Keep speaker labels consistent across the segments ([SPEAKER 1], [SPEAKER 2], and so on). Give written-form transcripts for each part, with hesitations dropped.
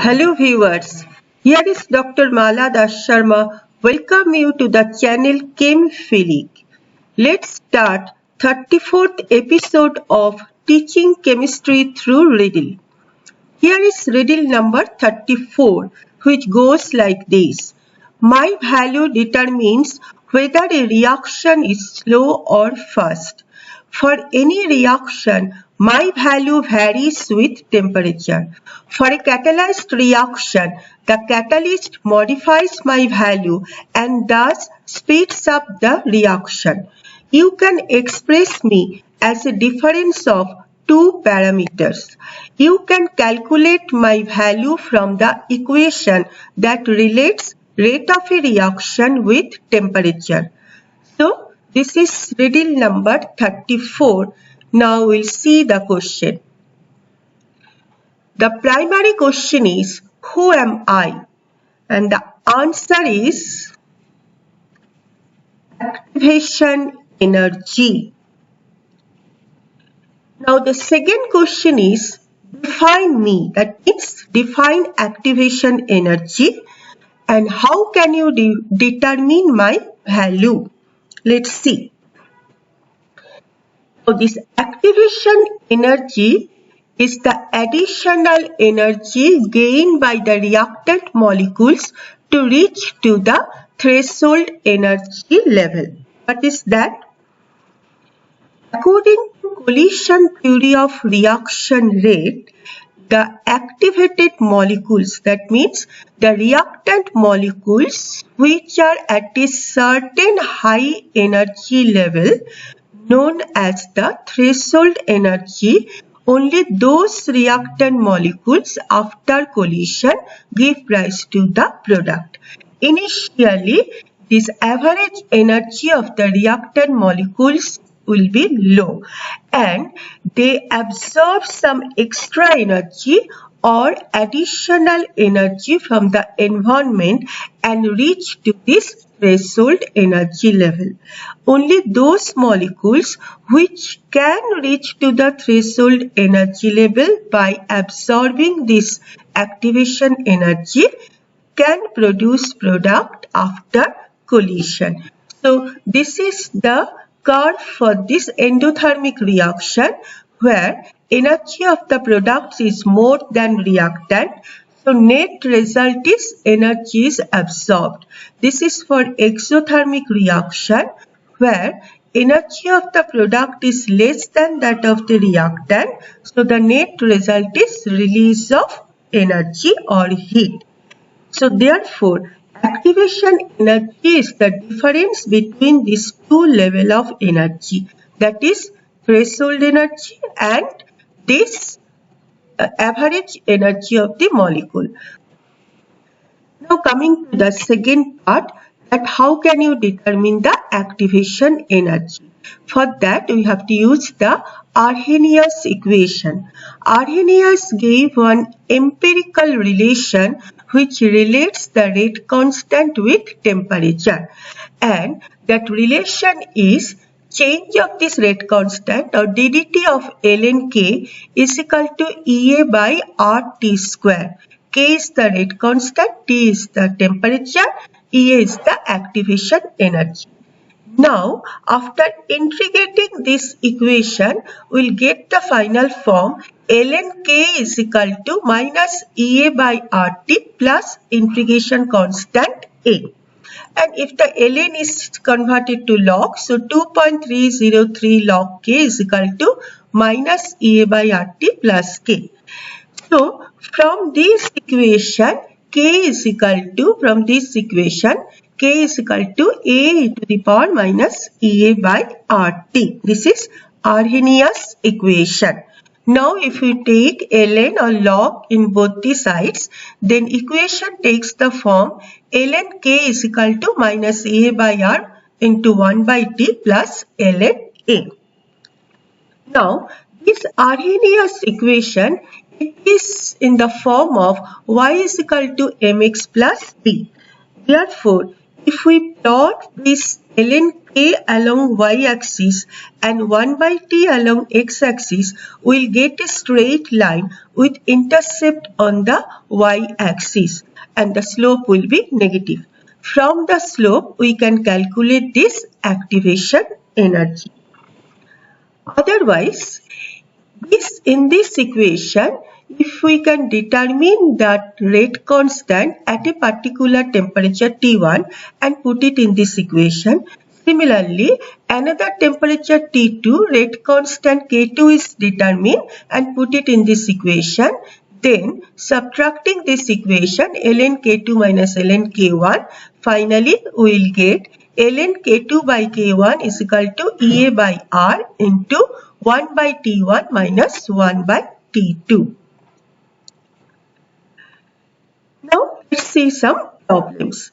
[SPEAKER 1] Hello viewers, here is Dr. Mala Das Sharma. Welcome you to the channel ChemPhilic. Let's start 34th episode of Teaching Chemistry through Riddle. Here is riddle number 34, which goes like this. My value determines whether a reaction is slow or fast. For any reaction, my value varies with temperature. For a catalyzed reaction, the catalyst modifies my value and thus speeds up the reaction. You can express me as a difference of two parameters. You can calculate my value from the equation that relates rate of a reaction with temperature. So, this is riddle number 34. Now we'll see the question. The primary question is, who am I? And the answer is activation energy. Now the second question is, define me. That means define activation energy. And how can you determine my value? Let's see. So this activation energy is the additional energy gained by the reactant molecules to reach to the threshold energy level. What is that? According to collision theory of reaction rate, the activated molecules, that means the reactant molecules which are at a certain high energy level known as the threshold energy, only those reactant molecules after collision give rise to the product. Initially, this average energy of the reactant molecules will be low and they absorb some extra energy or additional energy from the environment and reach to this threshold energy level. Only those molecules which can reach to the threshold energy level by absorbing this activation energy can produce product after collision. So this is the curve for this endothermic reaction where energy of the product is more than reactant. So net result is energy is absorbed. This is for exothermic reaction where energy of the product is less than that of the reactant. So the net result is release of energy or heat. So therefore, activation energy is the difference between these two levels of energy, that is threshold energy and this average energy of the molecule. Now coming to the second part, that how can you determine the activation energy? For that we have to use the Arrhenius equation. Arrhenius gave one empirical relation which relates the rate constant with temperature, and that relation is change of this rate constant or ddt of ln K is equal to EA by RT square. K is the rate constant, T is the temperature, EA is the activation energy. Now, after integrating this equation, we will get the final form ln K is equal to minus EA by RT plus integration constant A. And if the ln is converted to log, so 2.303 log K is equal to minus EA by RT plus K. So, from this equation, K is equal to, K is equal to A to the power minus EA by RT. This is Arrhenius equation. Now if we take ln or log in both the sides, then equation takes the form ln K is equal to minus EA by R into 1 by T plus ln A. Now this Arrhenius equation, it is in the form of y is equal to mx plus b. Therefore, if we plot this ln k along y-axis and 1 by t along x-axis, we'll get a straight line with intercept on the y-axis and the slope will be negative. From the slope, we can calculate this activation energy. Otherwise, in this equation, if we can determine that rate constant at a particular temperature T1 and put it in this equation, similarly, another temperature T2, rate constant K2 is determined and put it in this equation. Then, subtracting this equation, ln K2 minus ln K1, finally, we will get ln K2 by K1 is equal to EA by R into 1 by T1 minus 1 by T2. Now, let's see some problems.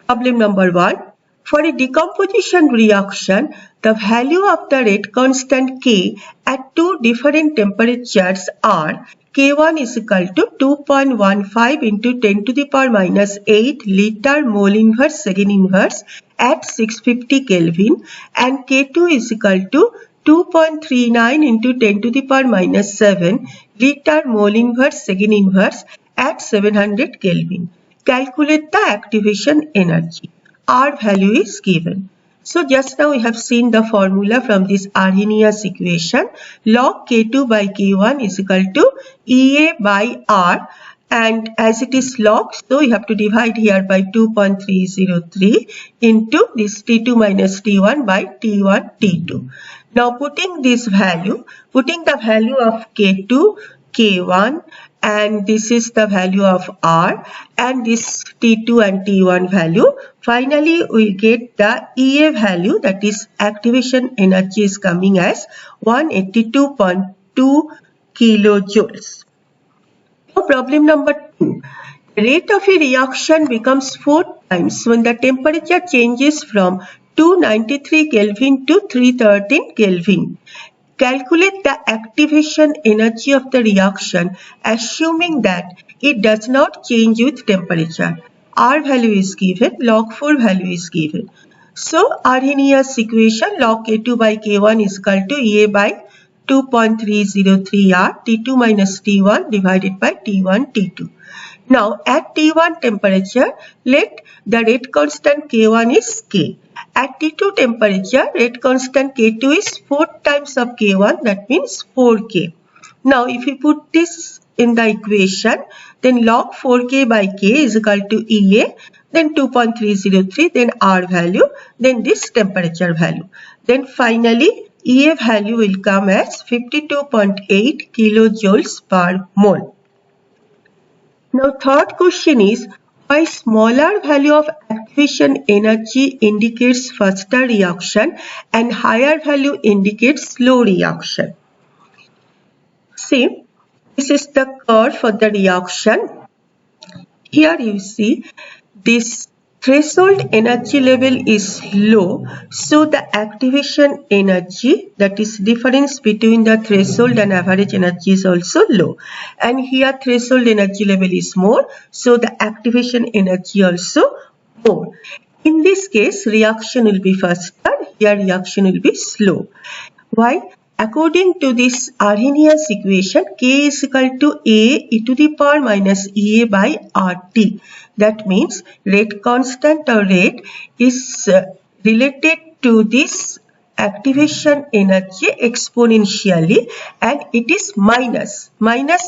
[SPEAKER 1] Problem number 1. For a decomposition reaction, the value of the rate constant K at two different temperatures are K1 is equal to 2.15 into 10 to the power minus 8 liter mole inverse second inverse at 650 Kelvin and K2 is equal to 2.39 into 10 to the power minus 7 liter mole inverse second inverse at 700 Kelvin. Calculate the activation energy. R value is given. So just now we have seen the formula from this Arrhenius equation. Log K2 by K1 is equal to EA by R, and as it is log, so we have to divide here by 2.303 into this T2 minus T1 by T1 T2. Now putting the value of K2, K1, and this is the value of R and this T2 and T1 value. Finally, we get the EA value, that is activation energy is coming as 182.2 kilojoules. Now, problem number 2. The rate of a reaction becomes 4 times when the temperature changes from 293 Kelvin to 313 Kelvin. Calculate the activation energy of the reaction assuming that it does not change with temperature. R value is given, log 4 value is given. So, Arrhenius equation, log K2 by K1 is equal to EA by 2.303 R, T2 minus T1 divided by T1 T2. Now, at T1 temperature, let the rate constant K1 is K. At T2 temperature, rate constant K2 is 4 times of K1, that means 4K. Now, if you put this in the equation, then log 4K by K is equal to EA, then 2.303, then R value, then this temperature value. Then finally, EA value will come as 52.8 kilojoules per mole. Now, third question is, why smaller value of activation energy indicates faster reaction and higher value indicates slow reaction? See, this is the curve for the reaction. Here you see this threshold energy level is low, so the activation energy, that is difference between the threshold and average energy, is also low. And here threshold energy level is more, so the activation energy also more. In this case, reaction will be faster, here reaction will be slow. Why? According to this Arrhenius equation, K is equal to A e to the power minus EA by RT. That means rate constant or rate is related to this activation energy exponentially, and it is minus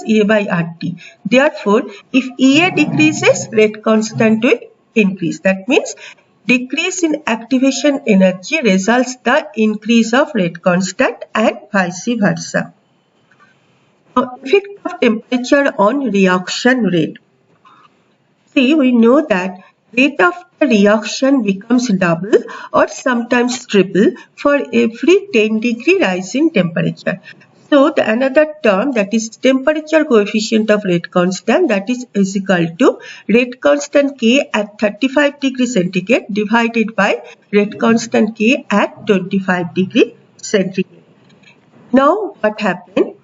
[SPEAKER 1] EA by RT. Therefore, if EA decreases, rate constant will increase. That means decrease in activation energy results the increase of rate constant and vice versa. Now, effect of temperature on reaction rate. See, we know that rate of the reaction becomes double or sometimes triple for every 10 degree rise in temperature. So, the another term, that is temperature coefficient of rate constant, that is equal to rate constant K at 35 degree centigrade divided by rate constant K at 25 degree centigrade. Now, what happened?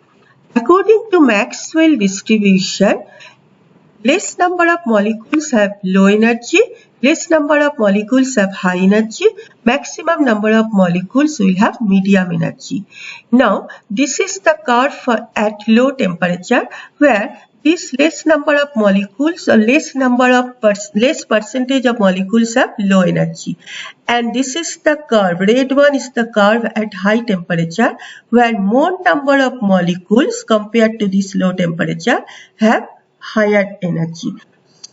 [SPEAKER 1] According to Maxwell distribution, less number of molecules have low energy, less number of molecules have high energy, maximum number of molecules will have medium energy. Now, this is the curve for at low temperature, where this less number of molecules or less percentage of molecules have low energy, and this is the curve, red one is the curve at high temperature, where more number of molecules compared to this low temperature have higher energy.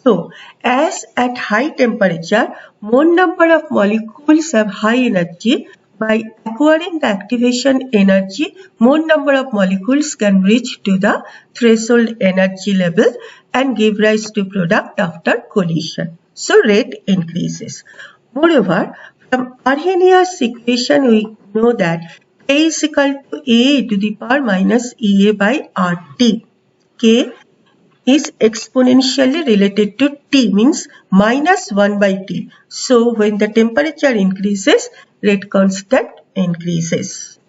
[SPEAKER 1] So, as at high temperature, more number of molecules have high energy. By acquiring the activation energy, more number of molecules can reach to the threshold energy level and give rise to product after collision. So, rate increases. Moreover, from Arrhenius equation, we know that K is equal to A to the power minus EA by RT. K is exponentially related to T, means minus 1 by T. So, when the temperature increases, rate constant increases.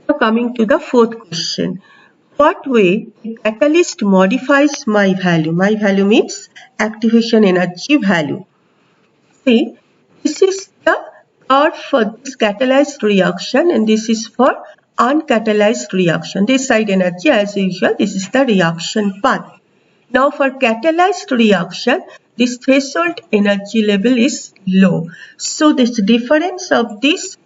[SPEAKER 1] Now, coming to the fourth question. What way the catalyst modifies my value? My value means activation energy value. See, this is the curve for this catalyzed reaction, and this is for uncatalyzed reaction. This side energy, as usual, this is the reaction path. Now, for catalyzed reaction, this threshold energy level is low. So, this difference of this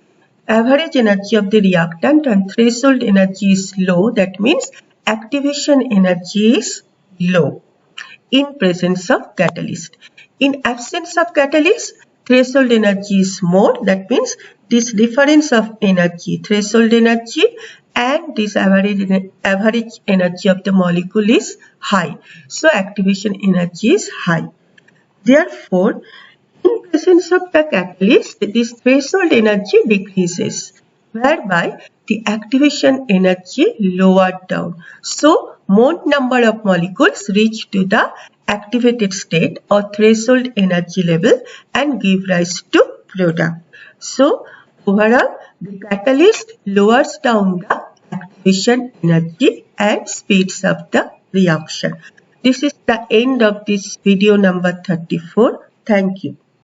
[SPEAKER 1] average energy of the reactant and threshold energy is low. That means activation energy is low in presence of catalyst. In absence of catalyst, threshold energy is more. That means this difference of energy, threshold energy and this average energy of the molecule is high. So, activation energy is high. Therefore, in presence of the catalyst, this threshold energy decreases, whereby the activation energy lowered down. So, more number of molecules reach to the activated state or threshold energy level and give rise to product. So, overall, the catalyst lowers down the activation energy and speeds up the reaction. This is the end of this video number 34. Thank you.